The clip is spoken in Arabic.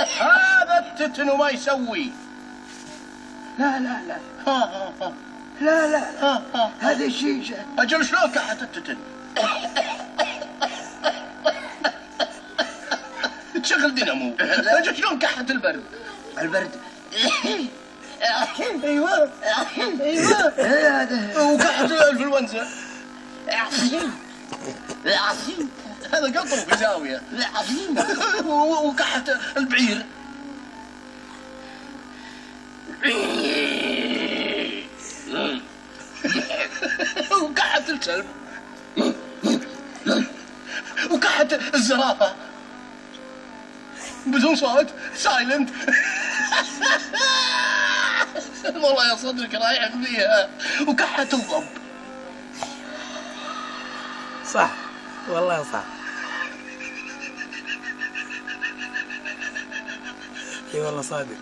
هذا التتن وما يسوي. لا لا لا ها ها لا لا هذه شيشة. أجل شلون كحت التتن؟ تشغل دينامو. أجل شلون كحت البرد؟ البرد. ايوه ايوه هذا وكحت الانفلونزا. هذا قطر في زاوية. وكحت البعير. وكحت الكلب. وكحت الزرافة بدون صوت، سايلنت. والله يا صدرك رايح فيها. وكحت الضب. صح والله صح. اي والله صادق.